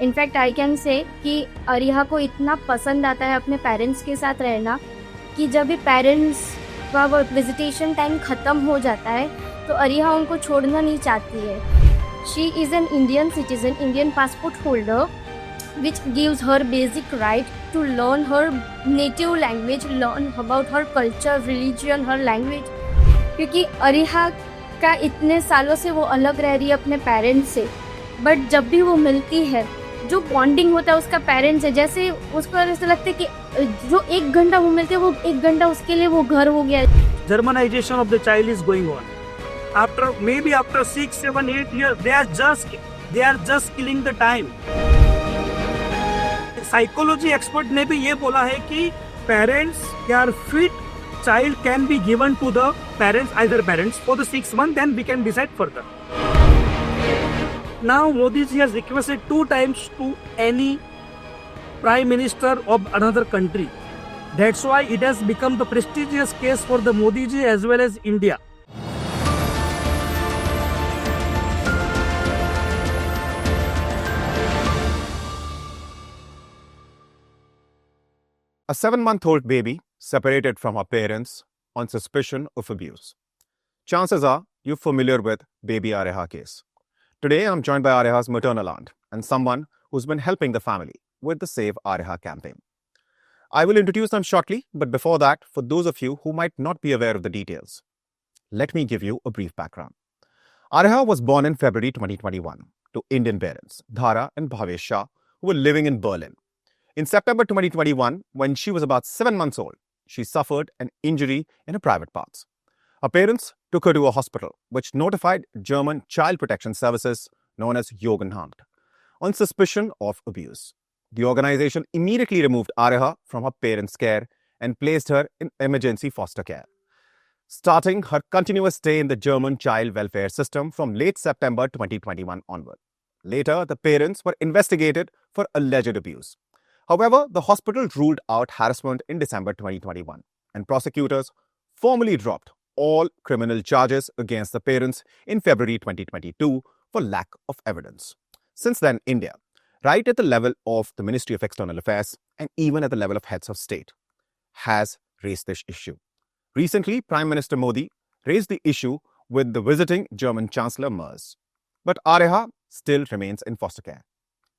In fact I can say कि अरिहा को इतना पसंद आता है अपने पेरेंट्स के साथ रहना कि जब भी पेरेंट्स का वो विजिटेशन टाइम ख़त्म हो जाता है तो अरिहा उनको छोड़ना नहीं चाहती है. She is an Indian citizen, Indian passport holder, which gives her basic right to learn her native language, learn about her culture, religion, her language. क्योंकि अरिहा का इतने सालों से वो अलग रह रही है अपने पेरेंट्स से, बट जब भी वो मिलती है जो बॉन्डिंग होता है उसका पेरेंट्स से, जैसे उसको ऐसा लगता है कि जो 1 घंटा वो मिलते हैं वो 1 घंटा उसके लिए वो घर हो गया. Germanization of the child is going on. After 6, 7, 8 years, they are just killing the time. Psychology expert ने भी ये बोला है कि parents are fit, child can be given to the parents, either parents for the 6 months, then we can decide further. Now Modi ji has requested 2 times to any prime minister of another country. That's why it has become the prestigious case for the Modi ji as well as India. A 7-month-old baby separated from her parents on suspicion of abuse. Chances are you're familiar with baby Areha case. Today I'm joined by Areha's maternal aunt and someone who's been helping the family with the Save Areha campaign. I will introduce them shortly, but before that, for those of you who might not be aware of the details, let me give you a brief background. Areha was born in February 2021 to Indian parents, Dhara and Bhavesh Shah, who were living in Berlin. In September 2021, when she was about 7 months old, she suffered an injury in her private parts. Her parents took her to a hospital, which notified German Child Protection Services, known as Jugendamt, on suspicion of abuse. The organization immediately removed Areha from her parents' care and placed her in emergency foster care, starting her continuous stay in the German child welfare system from late September 2021 onward. Later, the parents were investigated for alleged abuse. However, the hospital ruled out harassment in December 2021, and prosecutors formally dropped all criminal charges against the parents in February 2022 for lack of evidence. Since then, India, right at the level of the Ministry of External Affairs and even at the level of heads of state, has raised this issue. Recently, Prime Minister Modi raised the issue with the visiting German Chancellor Merz. But Areha still remains in foster care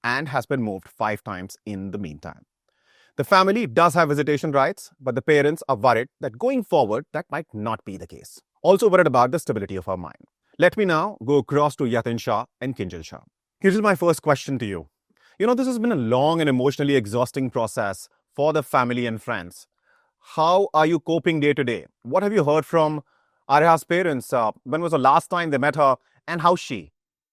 and has been moved 5 times in the meantime. The family does have visitation rights, but the parents are worried that going forward, that might not be the case. Also worried about the stability of her mind. Let me now go across to Yatin Shah and Kinjal Shah. Here's my first question to you. This has been a long and emotionally exhausting process for the family and friends. How are you coping day to day? What have you heard from Areha's parents? When was the last time they met her, and how's she?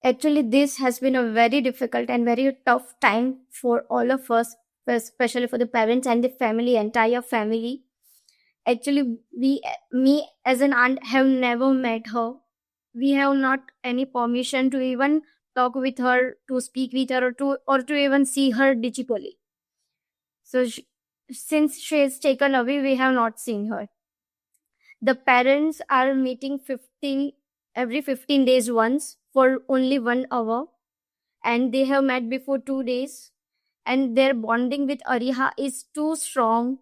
Actually, this has been a very difficult and very tough time for all of us, especially for the parents and the family, entire family. Actually, me as an aunt have never met her. We have not any permission to even talk with her, to speak with her, or to even see her digitally. So since she is taken away, we have not seen her. The parents are meeting every 15 days once for only 1 hour, and they have met before 2 days, and their bonding with Ariha is too strong.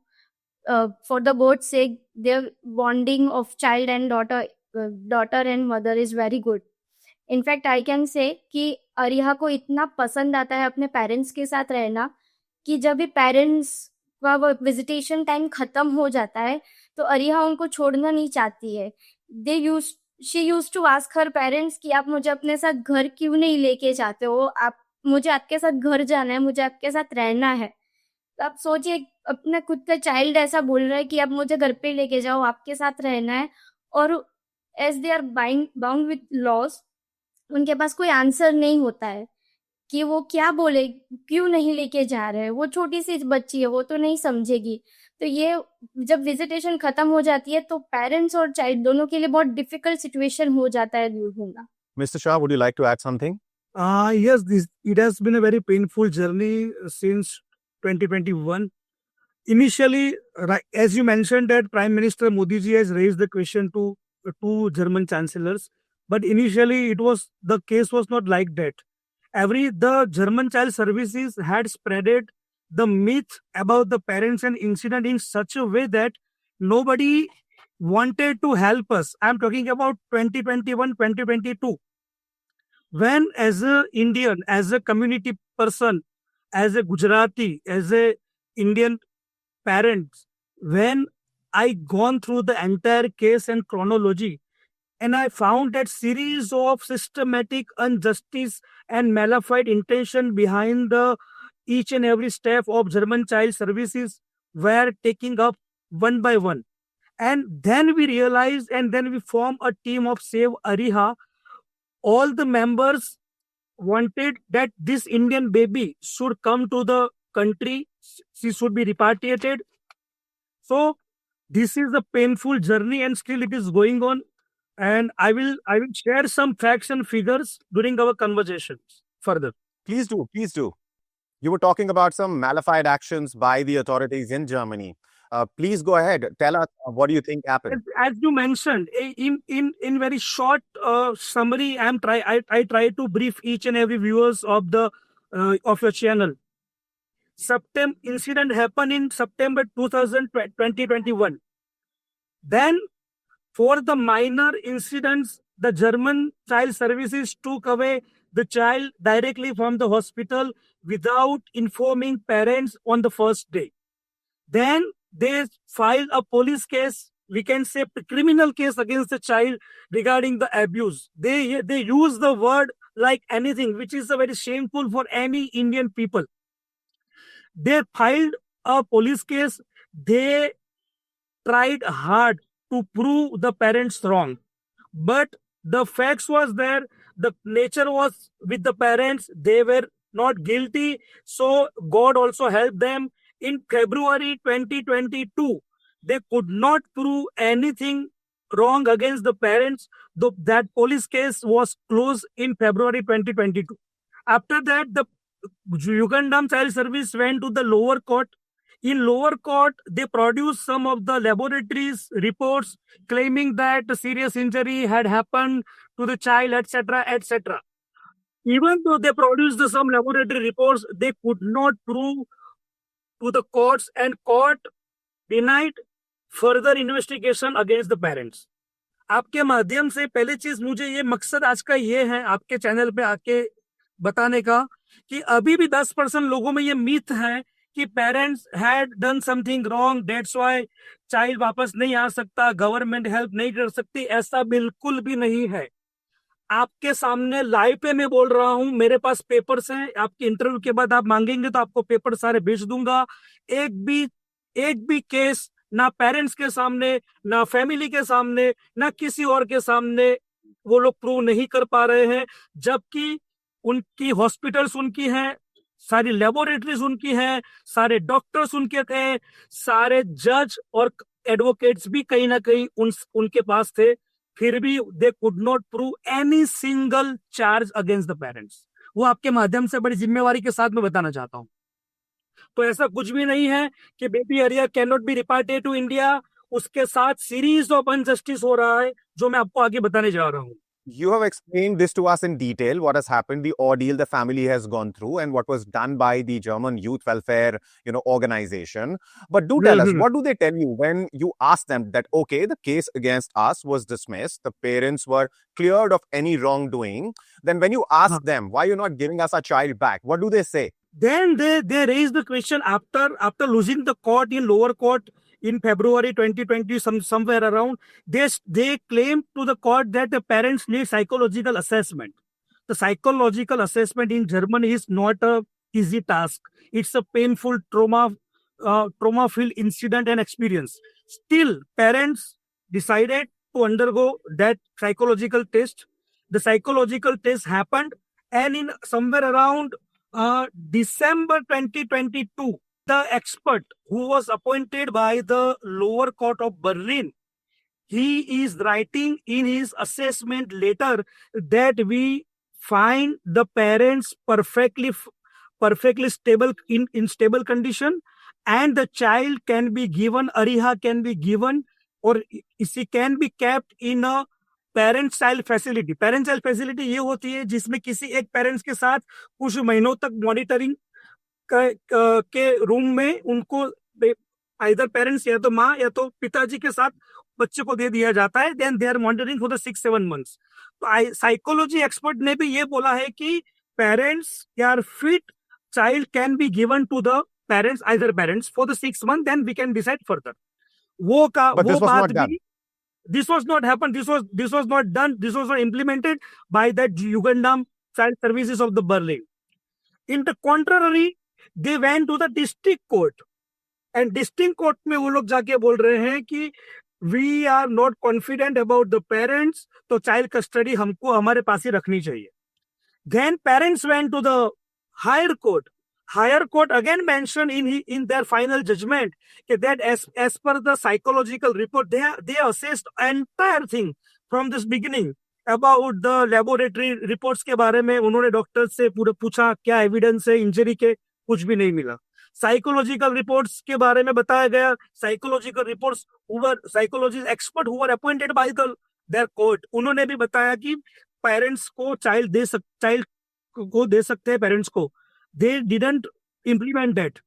For the both sake, their bonding of child and daughter and mother is very good. In fact I can say कि अरिहा को इतना पसंद आता है अपने parents के साथ रहना कि जब भी पेरेंट्स का वो विजिटेशन टाइम खत्म हो जाता है तो अरिहा उनको छोड़ना नहीं चाहती है. She use to ask her parents कि आप मुझे अपने साथ घर क्यों नहीं लेके जाते हो, आप मुझे आपके साथ घर जाना है, मुझे आपके साथ रहना है. तो आप सोचिए, अपना खुद का चाइल्ड ऐसा बोल रहा है कि आप मुझे घर पे लेके जाओ, आपके साथ रहना है, और as they are bound with laws, उनके पास कोई आंसर नहीं होता है कि वो क्या बोले, क्यों नहीं लेके जा रहे हैं. वो छोटी सी बच्ची है, वो तो नहीं समझेगी. तो ये जब विजिटेशन खत्म हो जाती है तो पेरेंट्स और चाइल्ड दोनों के लिए बहुत डिफिकल्ट सिचुएशन हो जाता है दूर होना. Mr. Shah, would you like to add something? Yes, it has been a very painful journey since 2021. Initially, as you mentioned, that Prime Minister Modi ji has raised the question to 2 German chancellors, but initially the case was not like that. the German Child Services had spreaded the myth about the parents and incident in such a way that nobody wanted to help us. I'm talking about 2021, 2022. When as a Indian, as a community person, as a Gujarati, as a Indian parent, when I gone through the entire case and chronology, and I found that series of systematic injustice and malafide intention behind the each and every step of German Child Services were taking up one by one. And then we realized, and then we formed a team of Save Ariha. All the members wanted that this Indian baby should come to the country, she should be repatriated. So this is a painful journey, and still it is going on. And I will share some facts and figures during our conversations further. Please do, please do. You were talking about some malified actions by the authorities in Germany. Please go ahead. Tell us what do you think happened? As you mentioned, in very short summary, I try to brief each and every viewers of the of your channel. September incident happened in September 2021. Then, for the minor incidents, the German Child Services took away the child directly from the hospital without informing parents on the first day. Then they filed a police case, we can say criminal case against the child regarding the abuse. They use the word like anything, which is very shameful for any Indian people. They filed a police case. They tried hard to prove the parents wrong, but the facts was there. The nature was with the parents. They were not guilty. So God also helped them. In February 2022, they could not prove anything wrong against the parents. That police case was closed in February 2022. After that, the Ugandam Child Service went to the lower court. In lower court, they produced some of the laboratories reports claiming that a serious injury had happened to the child, etc., etc. Even though they produced some laboratory reports, they could not prove to the courts, and court denied further investigation against the parents. आपके माध्यम से पहली चीज मुझे ये मकसद आज का ये है आपके चैनल पे आके बताने का कि अभी भी 10% लोगों में ये मिथ है कि parents had done something wrong, that's why child वापस नहीं आ सकता, गवर्नमेंट हेल्प नहीं कर सकती। ऐसा बिल्कुल भी नहीं है। आपके सामने लाइव पे मैं बोल रहा हूं, मेरे पास पेपर्स हैं। आपके इंटरव्यू के बाद आप मांगेंगे तो आपको पेपर सारे भेज दूंगा। एक भी केस ना पेरेंट्स के सामने, ना फैमिली के सामने, ना किसी और के सामने वो लोग प्रूव नहीं कर पा रहे हैं, जबकि उनकी हॉस्पिटल्स उनकी हैं, सारी लेबोरेटरीज उनकी हैं, सारे डॉक्टर्स उनके हैं, सारे जज और एडवोकेट्स भी कहीं ना कहीं उनके पास थे। फिर भी they could not prove any single charge against the parents. वो आपके माध्यम से बड़ी जिम्मेवारी के साथ मैं बताना चाहता हूं। तो ऐसा कुछ भी नहीं है कि baby Ariha can not be repatriated to India. उसके साथ सीरीज ऑफ अनजस्टिस हो रहा है जो मैं आपको आगे बताने जा रहा हूं। You have explained this to us in detail, what has happened, the ordeal the family has gone through, and what was done by the German youth welfare, organization. But do tell us, what do they tell you when you ask them that, okay, the case against us was dismissed, the parents were cleared of any wrongdoing. Then when you ask them, why you're not giving us our child back, what do they say? Then they raise the question after losing the court in lower court in February 2020, somewhere around, they claim to the court that the parents need psychological assessment. The psychological assessment in Germany is not a easy task. It's a painful trauma-filled incident and experience. Still, parents decided to undergo that psychological test. The psychological test happened, and in somewhere around December 2022, the expert who was appointed by the lower court of Berlin, he is writing in his assessment letter that we find the parents perfectly stable in stable condition, and the child can be given, Ariha can be given, or she can be kept in a parents child facility ये होती है जिसमें किसी एक parents के साथ कुछ महीनों तक मॉनिटरिंग के रूम में उनको आइदर पेरेंट्स या तो माँ या तो पिताजी के साथ बच्चे को दे दिया जाता है, then they are monitoring for the 6-7 months. तो साइकोलॉजी एक्सपर्ट ने भी ये बोला है कि parents are fit child can be given to the parents, either parents for the 6 months, then we can decide further. But this वो was बात not done. भी, this was not happened, this was not done, this was not implemented by that Ugandam Child Services of the Berlin. In the contrary, they went to the district court, and district court में वो लोग जाके बोल रहे हैं कि we are not confident about the parents, तो child custody हमको हमारे पास ही रखनी चाहिए। Then parents went to the higher court. Higher court again mentioned in their final judgment that as per the psychological report, they assessed entire thing from this beginning about the laboratory reports के बारे में उन्होंने doctor से पूरा पूछा क्या evidence है injury के, कुछ भी नहीं मिला। साइकोलॉजिकल रिपोर्ट्स के बारे में बताया गया, psychological reports psychology expert who were appointed by there court, उन्होंने भी बताया कि पेरेंट्स को चाइल्ड को दे सकते हैं पेरेंट्स को। They didn't implement that.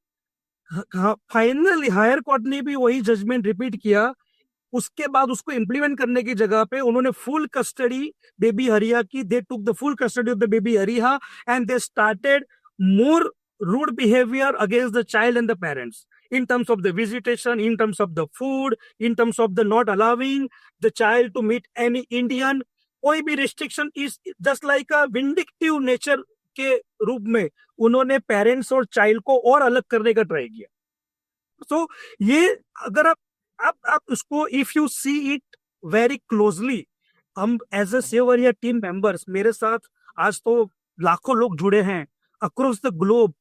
Finally high court ने भी वही जजमेंट रिपीट किया। उसके बाद उसको इम्प्लीमेंट करने की जगह पे उन्होंने फुल कस्टडी बेबी हरिया की, they took the full custody of the baby Ariha and they started more rude behavior against the child and the parents in terms of the visitation, in terms of the food, in terms of the not allowing the child to meet any Indian. कोई भी restriction is just like a vindictive nature के रूप में उन्होंने parents और child को और अलग करने का ट्राई किया। तो ये अगर आप उसको if you see it very closely, हम एज अ सेव अरिया टीम मेंबर्स, मेरे साथ आज तो लाखों लोग जुड़े हैं across the globe,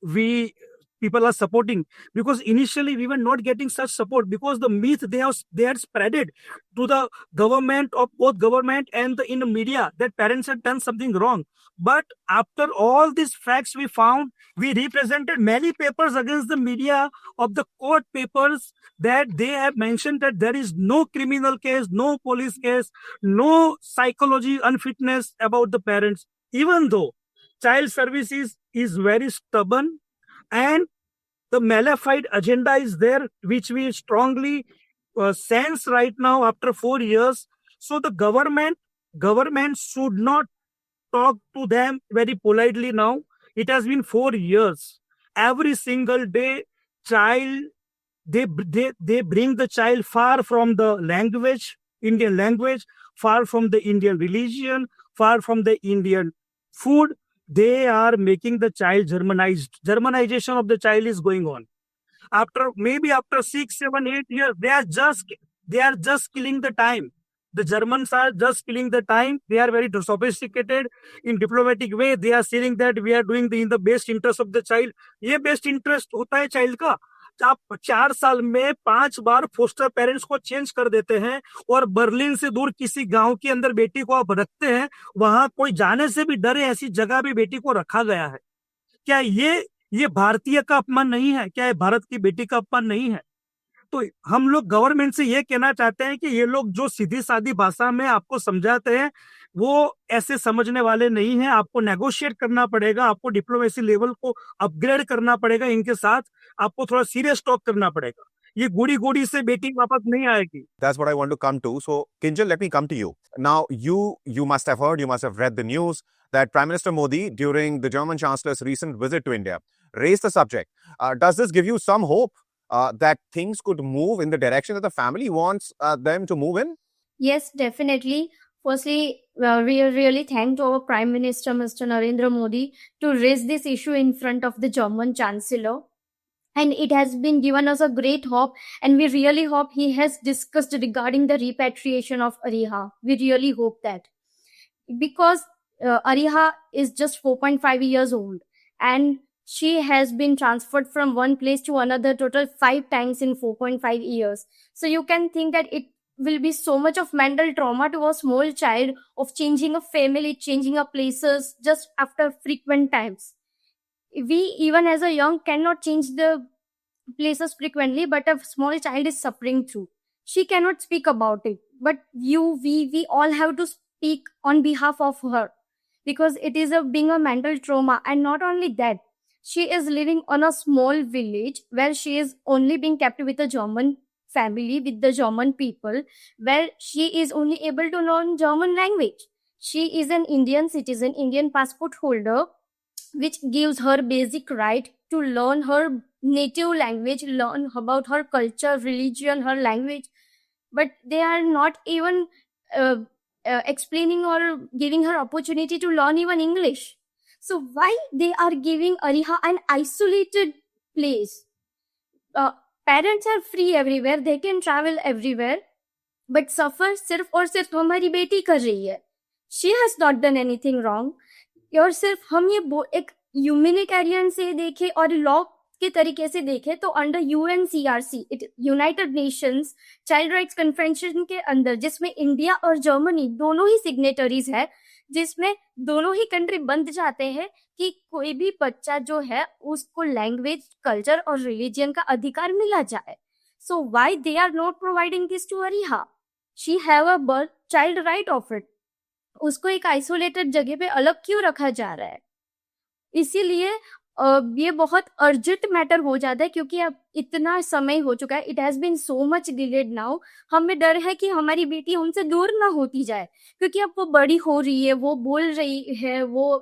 people are supporting, because initially we were not getting such support because the myth they had spreaded to the government, of both government and in the media, that parents had done something wrong. But after all these facts we found, we represented many papers against the media of the court papers that they have mentioned that there is no criminal case, no police case, no psychology unfitness about the parents, even though child services is very stubborn and the malefied agenda is there, which we strongly sense right now after 4 years. So the government should not talk to them very politely now. It has been 4 years. Every single day, they bring the child far from the language, Indian language, far from the Indian religion, far from the Indian food. They are making the child Germanized. Germanization of the child is going on. After 6, 7, 8 years, they are just killing the time. The Germans are just killing the time. They are very sophisticated in diplomatic way. They are saying that we are doing in the best interest of the child. ये best interest होता है child का। आप 4 साल में 5 बार poster parents को change कर देते हैं और बर्लिन से दूर किसी गांव के अंदर बेटी को आप रखते हैं, वहां कोई जाने से भी डरे ऐसी जगह भी बेटी को रखा गया है। क्या ये भारतीय का अपमान नहीं है? क्या ये भारत की बेटी का अपमान नहीं है? तो हम लोग गवर्नमेंट से ये कहना चाहते हैं कि ये लोग जो सीधी सादी भाषा में आपको समझाते हैं वो ऐसे समझने वाले नहीं हैं। आपको नेगोशिएट करना पड़ेगा, आपको डिप्लोमेसी लेवल को अपग्रेड करना पड़ेगा, इनके साथ आपको थोड़ा सीरियस टॉक करना पड़ेगा। ये गोड़ी से बेटी वापस नहीं आएगी। That's what I want to come to. So, Kinjal, let me come to you. Now, you must have heard, you must have read the news that Prime Minister Modi, during the German Chancellor's recent visit to India, raised the subject. Does this give you some hope that things could move in the direction that the family wants them to move in? Yes, definitely. Firstly, we really thank our Prime Minister, Mr. Narendra Modi, to raise this issue in front of the German Chancellor. And it has been given us a great hope, and we really hope he has discussed regarding the repatriation of Ariha. We really hope that. Because Ariha is just 4.5 years old, and she has been transferred from one place to another total 5 times in 4.5 years. So you can think that it will be so much of mental trauma to a small child of changing a family, changing a places just after frequent times. We, even as a young, cannot change the places frequently, but a small child is suffering through. She cannot speak about it, but we all have to speak on behalf of her, because it is being a mental trauma. And not only that, she is living on a small village where she is only being kept with a German family, with the German people, where she is only able to learn German language. She is an Indian citizen, Indian passport holder, which gives her basic right to learn her native language, learn about her culture, religion, her language. But they are not even uh, explaining or giving her opportunity to learn even English. So why they are giving Ariha an isolated place? uh, Parents are free everywhere, they can travel everywhere, but suffer सिर्फ और सिर्फ हमारी बेटी कर रही है. She has not done anything wrong. और सिर्फ हम ये एक ह्यूमैनिटेरियन से देखें और लॉ के तरीके से देखें तो under UNCRC, United Nations child rights convention के अंदर, जिसमें इंडिया और जर्मनी दोनों ही सिग्नेटरीज है, जिसमें दोनों ही कंट्री बंद जाते हैं कि कोई भी बच्चा जो है उसको लैंग्वेज, कल्चर और रिलीजन का अधिकार मिला जाए. So why they are not providing this to Ariha? She have a birth child right of it. उसको एक आइसोलेटेड जगह पे अलग क्यों रखा जा रहा है? इसीलिए ये बहुत अर्जेंट मैटर हो जाता है, क्योंकि अब इतना समय हो चुका है. It has been so much delayed now. हमें डर है कि हमारी बेटी हमसे दूर ना होती जाए, क्योंकि अब वो बड़ी हो रही है, वो बोल रही है, वो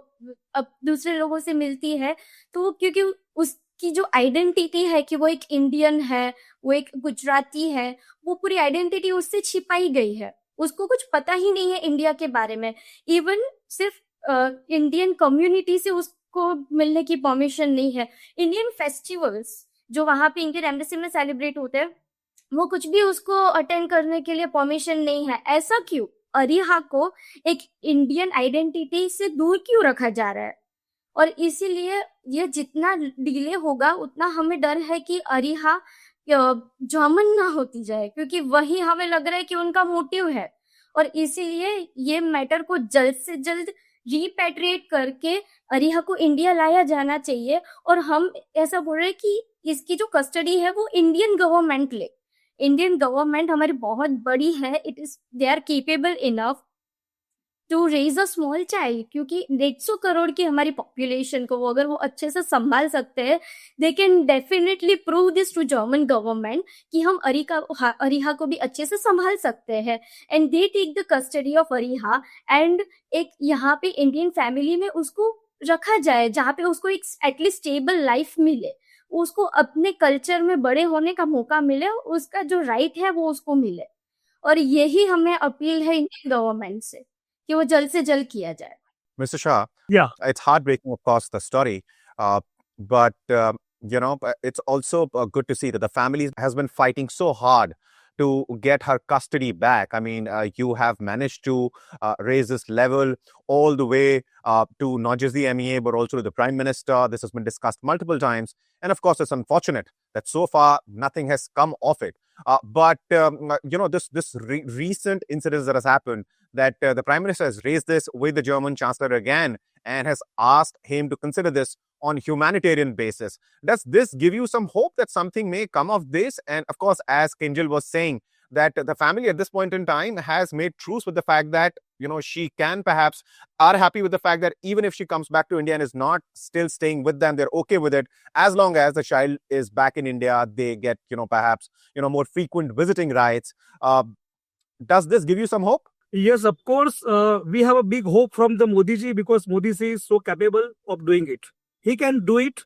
अब दूसरे लोगों से मिलती है, तो क्योंकि उसकी जो आइडेंटिटी है कि वो एक इंडियन है, वो एक गुजराती है, वो पूरी आइडेंटिटी उससे छिपाई गई है. उसको कुछ पता ही नहीं है इंडिया के बारे में. इवन सिर्फ इंडियन कम्युनिटी से उसको मिलने की परमिशन नहीं है. इंडियन फेस्टिवल्स जो वहां पे इंडियन एम्बेसी में सेलिब्रेट होते हैं, वो कुछ भी उसको अटेंड करने के लिए परमिशन नहीं है. ऐसा क्यों? अरिहा को एक इंडियन आइडेंटिटी से दूर क्यों रखा जा रहा है? और इसीलिए ये जितना डिले होगा उतना हमें डर है कि अरिहा जर्मन ना होती जाए, क्योंकि वही हमें लग रहा है कि उनका मोटिव है. और इसीलिए ये मैटर को जल्द से जल्द रिपैट्रिएट करके अरिहा को इंडिया लाया जाना चाहिए. और हम ऐसा बोल रहे हैं कि इसकी जो कस्टडी है वो इंडियन गवर्नमेंट ले. इंडियन गवर्नमेंट हमारी बहुत बड़ी है. It is they are capable enough to raise a small child, क्योंकि 150 करोड़ की हमारी पॉपुलेशन को वो अगर वो अच्छे से संभाल सकते हैं, they can definitely prove this to German government कि हम अरिहा को भी अच्छे से संभाल सकते हैं. And they take the custody of Ariha and एक यहाँ पे इंडियन फैमिली में उसको रखा जाए, जहाँ पे उसको एक एटलीस्ट स्टेबल लाइफ मिले, उसको अपने कल्चर में बड़े होने का मौका मिले, उसका जो राइट है वो उसको मिले. और यही हमें अपील है इंडियन गवर्नमेंट से कि वो जल्द से जल्द किया जाए. Mr. Shah, Yeah. it's heartbreaking, of course, the story, but it's also good to see that the family has been fighting so hard to get her custody back. I mean, you have managed to raise this level all the way to not just the MEA, but also to the Prime Minister. This has been discussed multiple times. And of course, it's unfortunate that so far nothing has come of it. But this recent incident that has happened, that the Prime Minister has raised this with the German Chancellor again and has asked him to consider this on humanitarian basis. Does this give you some hope that something may come of this? And of course, as Kinjal was saying, that the family at this point in time has made truce with the fact that, she can perhaps are happy with the fact that even if she comes back to India and is not still staying with them, they're okay with it. As long as the child is back in India, they get, perhaps, more frequent visiting rights. Does this give you some hope? Yes, of course. We have a big hope from the Modi ji, because Modi ji is so capable of doing it. He can do it.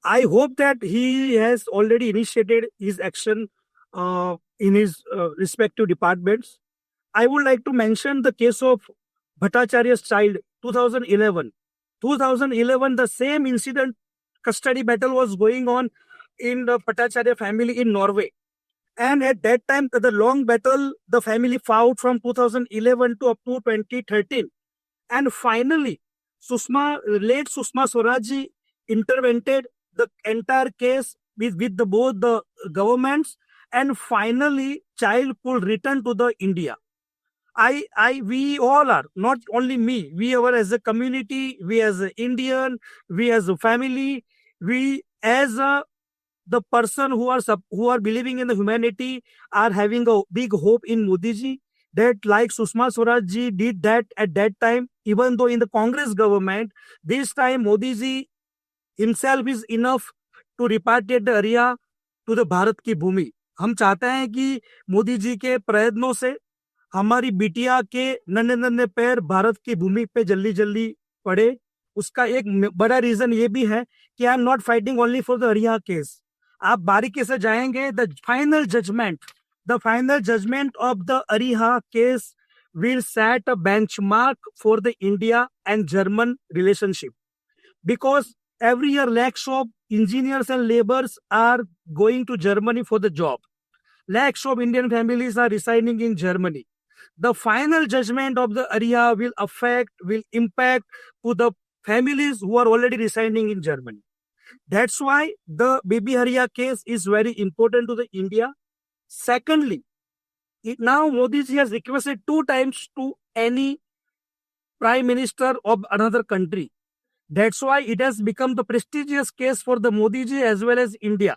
I hope that he has already initiated his action in his respective departments. I would like to mention the case of Bhattacharya's child, 2011. 2011, the same incident, custody battle was going on in the Bhattacharya family in Norway. And at that time, the long battle the family fought from 2011 to up to 2013. And finally, late Sushma Swaraj intervened the entire case with both the governments, and finally child could return to the India. We all are, not only me, we are as a community, we as an Indian, we as a family, we as the person who are believing in the humanity are having a big hope in Modi ji. that like Sushma Swaraj ji did that at that time, even though in the Congress government, this time Modi ji himself is enough to repatriate the area to the Bharat की भूमि. हम चाहते हैं कि मोदी जी के प्रयत्नों से हमारी बिटिया के नन्हे नन्हे पैर भारत की भूमि पे जल्दी जल्दी पड़े. उसका एक बड़ा रीजन ये भी है कि I am not fighting only for the Ariha case. आप बारीकी से जाएंगे, the final judgment of the Ariha case will set a benchmark for the India and German relationship, because every year lakhs of engineers and laborers are going to Germany for the job. Lakhs of Indian families are residing in Germany. The final judgment of the area will impact to the families who are already residing in Germany. That's why the Baby Haria case is very important to the India. Secondly, now Modi ji has requested 2 times to any prime minister of another country. That's why it has become the prestigious case for the Modi ji as well as India.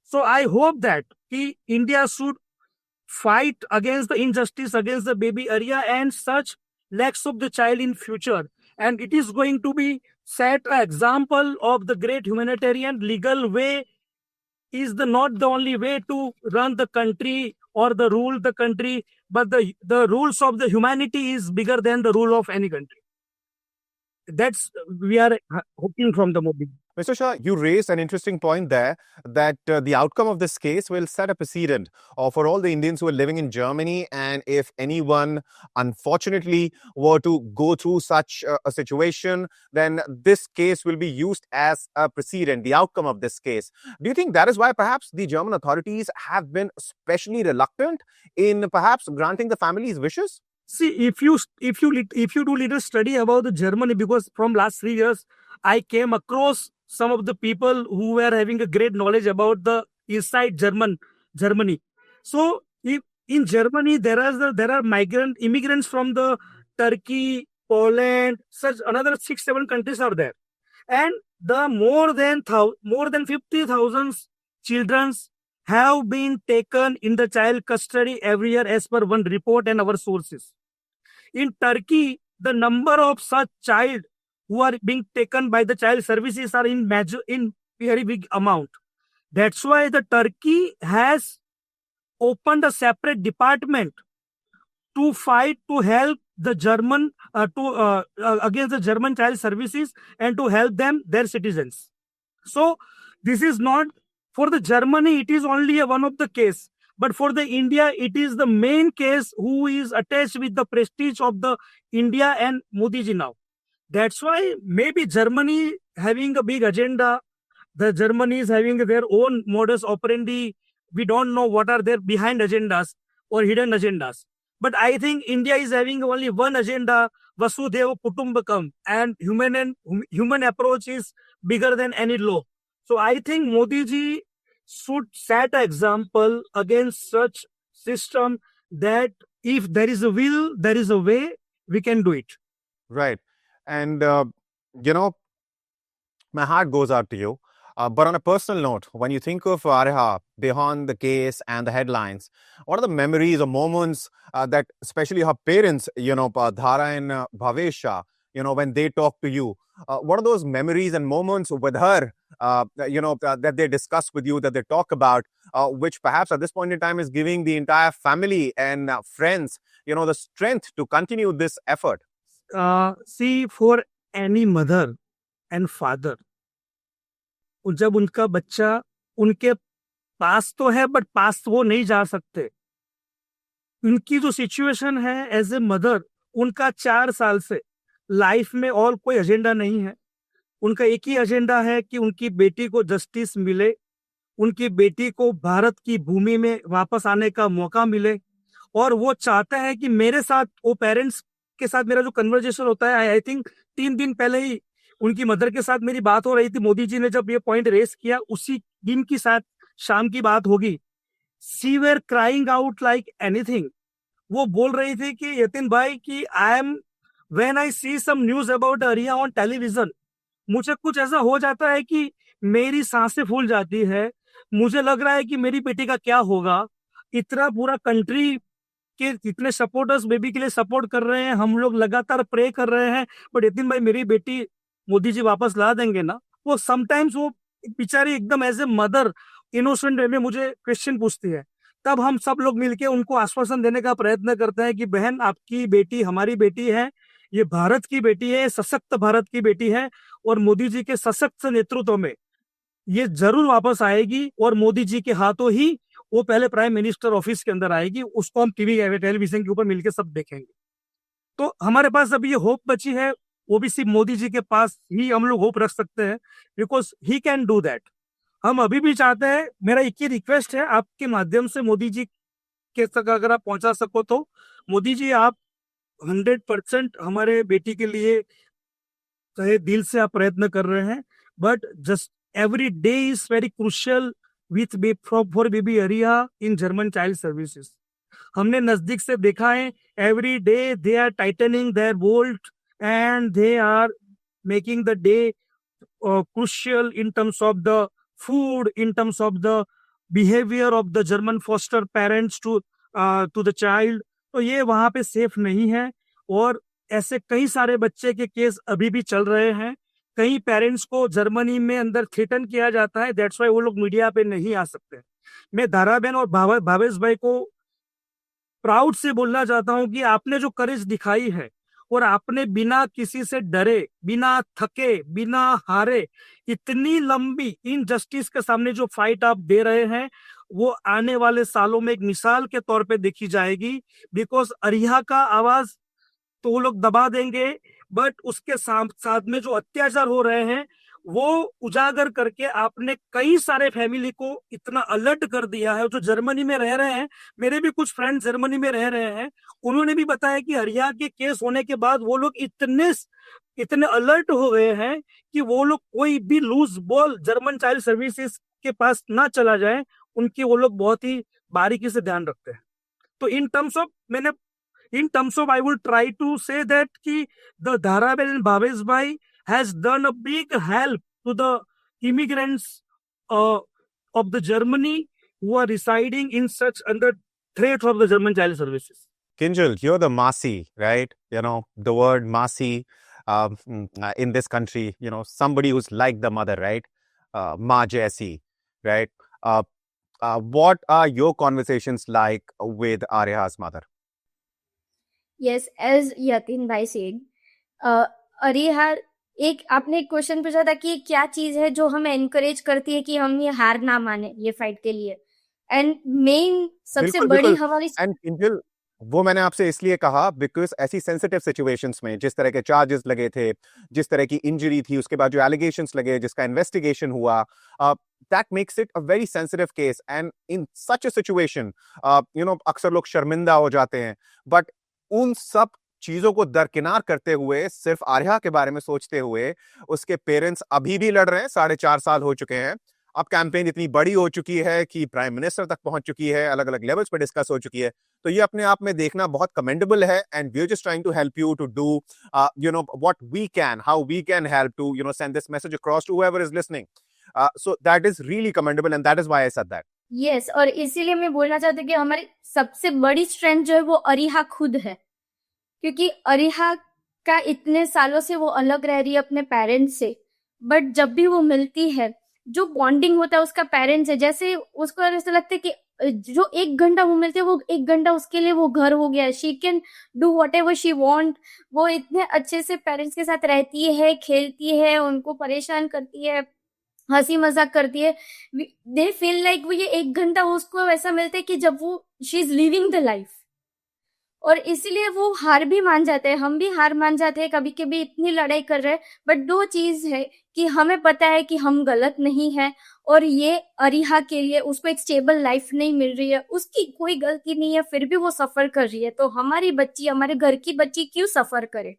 So I hope that India should fight against the injustice against the baby area and such lakhs of the child in future. And it is going to be set an example of the great humanitarian legal way is not the only way to run the country or the rule the country, but the rules of the humanity is bigger than the rule of any country. That's we are hoping from the Modi. Mr. Shah, you raised an interesting point there that the outcome of this case will set a precedent for all the Indians who are living in Germany. And if anyone, unfortunately, were to go through such a situation, then this case will be used as a precedent, the outcome of this case. Do you think that is why perhaps the German authorities have been especially reluctant in perhaps granting the family's wishes? See, if you do little study about the Germany, because from last 3 years, I came across some of the people who were having a great knowledge about the inside Germany. So, if in Germany there are immigrants from the Turkey, Poland, such another 6-7 countries are there, and the more than 50,000 children have been taken in the child custody every year as per one report and our sources. In Turkey, the number of such child who are being taken by the child services are in very big amount. That's why the Turkey has opened a separate department to fight to help the German against the German child services and to help them, their citizens. So this is not for the Germany, it is only one of the case. But for the India, it is the main case who is attached with the prestige of the India and Modi ji now. That's why maybe Germany having a big agenda, the Germany is having their own modus operandi. We don't know what are their behind agendas or hidden agendas. But I think India is having only one agenda, Vasudhaiva Kutumbakam, and human approach is bigger than any law. So I think Modi ji should set an example against such system that if there is a will, there is a way, we can do it. Right. And, my heart goes out to you. But on a personal note, when you think of Areha, beyond the case and the headlines, what are the memories or moments that especially her parents, Dhara and Bhavesha, when they talk to you, what are those memories and moments with her, that they discuss with you, that they talk about, which perhaps at this point in time is giving the entire family and friends, the strength to continue this effort? See, for any mother and father, जब उनका बच्चा उनके पास तो है but पास वो नहीं जा सकते, उनकी जो सिचुएशन है एज ए मदर, उनका 4 साल से लाइफ में और कोई एजेंडा नहीं है. उनका एक ही एजेंडा है कि उनकी बेटी को जस्टिस मिले, उनकी बेटी को भारत की भूमि में वापस आने का मौका मिले. और वो चाहते हैं कि मेरे साथ, वो पेरेंट्स के साथ मेरा जो कन्वर्जेशन होता है, आई थिंक 3 दिन पहले ही उनकी मदर के साथ मेरी बात हो रही थी. मोदी जी ने जब ये पॉइंट रेस किया, उसी दिन की साथ शाम की बात होगी. She were crying out like anything. वो बोल रही थी कि यतिन भाई कि when I see some news about Ariha on television, मुझे कुछ ऐसा हो जाता है कि मेरी सांसें फूल जाती है. मुझे लग रहा है कि मेरी बेटी का क्या होगा. इतना पूरा कंट्री आपके इतने सपोर्टर्स बेबी के लिए सपोर्ट कर रहे हैं, हम लोग लगातार प्रे कर रहे हैं, बट यतीन भाई मेरी बेटी मोदी जी वापस ला देंगे ना? वो समटाइम्स वो बेचारी एकदम एज ए मदर इनोसेंट वे में मुझे क्वेश्चन पूछती है, तब हम सब लोग मिलके उनको आश्वासन देने का प्रयत्न करते हैं कि बहन आपकी बेटी हमारी बेटी है, ये भारत की बेटी है, सशक्त भारत की बेटी है, और मोदी जी के सशक्त नेतृत्व में ये जरूर वापस आएगी, और मोदी जी के हाथों ही वो पहले प्राइम मिनिस्टर ऑफिस के अंदर आएगी, उसको हम टीवी टेलीविजन के ऊपर मिलकर सब देखेंगे। तो हमारे पास अभी ये होप बची है, वो भी सिर्फ मोदी जी के पास ही हम लोग होप रख सकते हैं, because he can do that. हम अभी भी चाहते हैं, मेरा एक ही रिक्वेस्ट है आपके माध्यम से मोदी जी के तक अगर आप पहुंचा सको तो, मोदी जी आप 100% हमारे बेटी के लिए तहे दिल से आप प्रयत्न कर रहे हैं, but just every day is very crucial with for baby अरिया इन जर्मन चाइल्ड सर्विसेज। हमने नजदीक से देखा है, every day they are tightening their bolt and they are making the day crucial in terms of the food, in terms of the behavior of the German foster parents to the child। तो ये वहां पे safe नहीं है, और ऐसे कई सारे बच्चे के केस अभी भी चल रहे हैं। कई पेरेंट्स को जर्मनी में अंदर थ्रेटन किया जाता है, दैट्स वाई वो लोग मीडिया पे नहीं आ सकते। मैं धाराबेन और भावेश भाई को प्राउड से बोलना चाहता हूं कि आपने जो करेज दिखाई है, और आपने बिना किसी से डरे, बिना थके, बिना हारे इतनी लंबी इनजस्टिस के सामने जो फाइट आप दे रहे हैं, वो आने वाले सालों में एक मिसाल के तौर पे देखी जाएगी। बिकॉज अरिहा का आवाज तो वो लोग दबा देंगे, बट उसके साथ में जो अत्याचार हो रहे हैं वो उजागर करके आपने कई सारे फैमिली को इतना अलर्ट कर दिया है। जो जर्मनी में रह रहे हैं, मेरे भी कुछ फ्रेंड जर्मनी में रह रहे हैं, उन्होंने भी बताया कि हरियाणा के केस होने के बाद वो लोग इतने अलर्ट हो गए हैं कि वो लोग कोई भी loose ball German child services के पास ना चला जाए, उनकी वो लोग बहुत ही बारीकी से ध्यान रखते हैं। तो in terms of I will try to say that ki the Dharabel and Bhavesh Bhai has done a big help to the immigrants of the Germany who are residing in such under threat of the German child services. Kinjal, you're the Masi, right? You know, the word Masi in this country, you know, somebody who's like the mother, right? Ma Jaisi, right? What are your conversations like with Arya's mother? Yes, as Yatin भाई said, Ariha एक आपने एक question पूछा था कि क्या चीज है जो हमें एनकरेज करती है कि हम ये हार ना माने ये फाइट के लिए, एंड मेन सबसे बड़ी हमारी एंड किंजल, वो मैंने आपसे इसलिए कहा बिकॉज ऐसी सेंसिटिव सिचुएशंस में जिस तरह के चार्जेस लगे थे, जिस तरह की इंजरी थी, उसके बाद जो एलिगेशंस लगे, जिसका इन्वेस्टिगेशन हुआ, that makes it a very sensitive case, and in such a situation you know, अक्सर लोग शर्मिंदा हो जाते हैं, बट उन सब चीजों को दरकिनार करते हुए, सिर्फ आर्या के बारे में सोचते हुए, उसके पेरेंट्स अभी भी लड़ रहे हैं। 4.5 साल हो चुके हैं, अब कैंपेन इतनी बड़ी हो चुकी है कि प्राइम मिनिस्टर तक पहुंच चुकी है, अलग अलग लेवल्स पर डिस्कस हो चुकी है। तो ये अपने आप में देखना बहुत कमेंडेबल है, and we are just trying to help you to do you know what we can, how we can help to you know send this message across to whoever is listening. So that is really commendable, and that is why I said that. Yes, और इसीलिए मैं बोलना चाहती हूँ कि हमारी सबसे बड़ी स्ट्रेंथ जो है वो अरिहा खुद है, क्योंकि अरिहा का इतने सालों से वो अलग रह रही है अपने पेरेंट्स से, बट जब भी वो मिलती है, जो बॉन्डिंग होता है उसका पेरेंट्स से, जैसे उसको ऐसा लगता है कि जो 1 घंटा वो मिलते हैं, वो 1 घंटा उसके लिए वो घर हो गया, she can do what ever she want. वो इतने अच्छे से पेरेंट्स के साथ रहती है, खेलती है, उनको परेशान करती है, हंसी मजाक करती है। दे फील लाइक वो ये 1 घंटा उसको ऐसा मिलता है कि जब वो she is living the life, और इसीलिए वो हार भी मान जाते हैं, हम भी हार मान जाते हैं कभी कभी, इतनी लड़ाई कर रहे हैं, बट 2 चीज है कि हमें पता है कि हम गलत नहीं है, और ये अरिहा के लिए उसको एक स्टेबल लाइफ नहीं मिल रही है, उसकी कोई गलती नहीं है, फिर भी वो सफर कर रही है। तो हमारी बच्ची, हमारे घर की बच्ची क्यों सफर करे?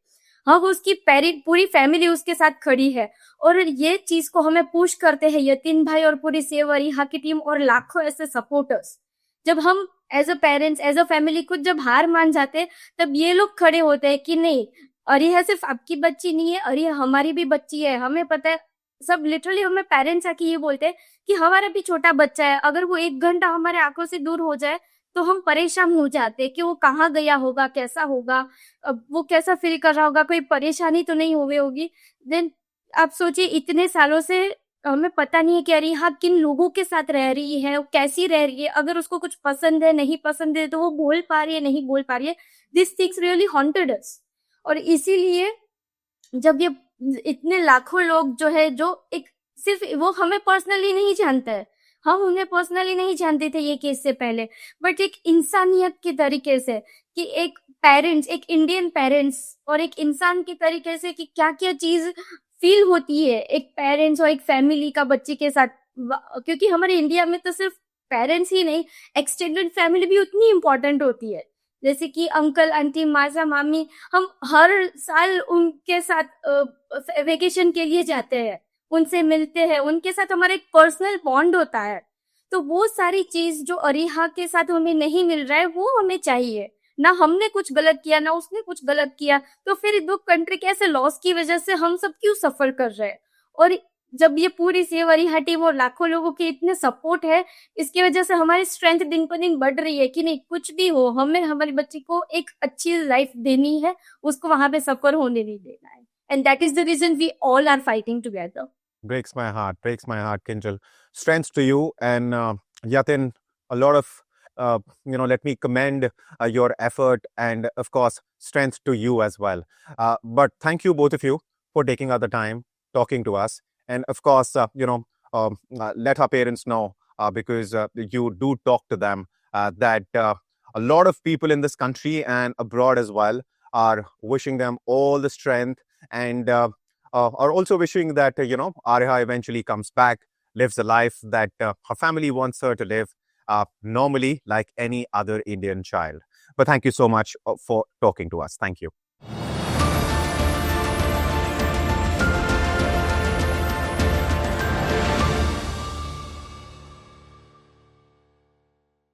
हम उसकी पूरी फैमिली उसके साथ खड़ी है, और ये चीज को हमें पुश करते हैं यतीन भाई और पूरी सेव अरिहा की टीम और लाखों ऐसे सपोर्टर्स। जब हम as a parents, as a family खुद जब हार मान जाते हैं, तब ये लोग खड़े होते हैं कि नहीं, अरिहा सिर्फ आपकी बच्ची नहीं है, अरिहा हमारी भी बच्ची है। हमें पता है, सब लिटरली हमें पेरेंट्स आके ये बोलते हैं कि हमारा भी छोटा बच्चा है, अगर वो 1 घंटा हमारे आंखों से दूर हो जाए तो हम परेशान हो जाते हैं कि वो कहाँ गया होगा, कैसा होगा, अब वो कैसा फील कर रहा होगा, कोई परेशानी तो नहीं हुई होगी। देन आप सोचिए इतने सालों से हमें पता नहीं है कि अरिहा किन लोगों के साथ रह रही है, वो कैसी रह रही है, अगर उसको कुछ पसंद है, नहीं पसंद है, तो वो बोल पा रही है, नहीं बोल पा रही है। दिस थिंग्स रियली हॉन्टेड अस। और इसीलिए जब ये इतने लाखों लोग जो है, जो एक सिर्फ वो हमें पर्सनली नहीं जानता है, हम उन्हें पर्सनली नहीं जानते थे ये केस से पहले, बट एक इंसानियत के तरीके से कि एक पेरेंट्स, एक इंडियन पेरेंट्स और एक इंसान के तरीके से कि क्या क्या चीज फील होती है एक पेरेंट्स और एक फैमिली का बच्चे के साथ। क्योंकि हमारे इंडिया में तो सिर्फ पेरेंट्स ही नहीं, एक्सटेंडेड फैमिली भी उतनी इंपॉर्टेंट होती है, जैसे कि अंकल आंटी माजा मामी। हम हर साल उनके साथ वेकेशन के लिए जाते हैं, उनसे मिलते हैं, उनके साथ हमारा एक पर्सनल बॉन्ड होता है। तो वो सारी चीज जो अरिहा के साथ हमें नहीं मिल रहा है, वो हमें चाहिए। ना हमने कुछ गलत किया, ना उसने कुछ गलत किया, तो फिर दो कंट्री कैसे लॉस की वजह से हम सब क्यों सफर कर रहे हैं। और जब ये पूरी सेव अरिहा टीम और लाखों लोगों के इतने सपोर्ट है, इसकी वजह से हमारी स्ट्रेंथ दिन पर दिन बढ़ रही है कि नहीं, कुछ भी हो, हमें हमारी बच्ची को एक अच्छी लाइफ देनी है, उसको वहां पे सफर होने नहीं देना है। And that is the reason we all are fighting together. Breaks my heart, Kinjal. Strengths to you and Yatin. A lot of, let me commend your effort and, of course, strength to you as well. But thank you, both of you, for taking out the time, talking to us. And, of course, let our parents know because you do talk to them that a lot of people in this country and abroad as well are wishing them all the strength and are also wishing that, Ariha eventually comes back, lives a life that her family wants her to live normally like any other Indian child. But thank you so much for talking to us. Thank you.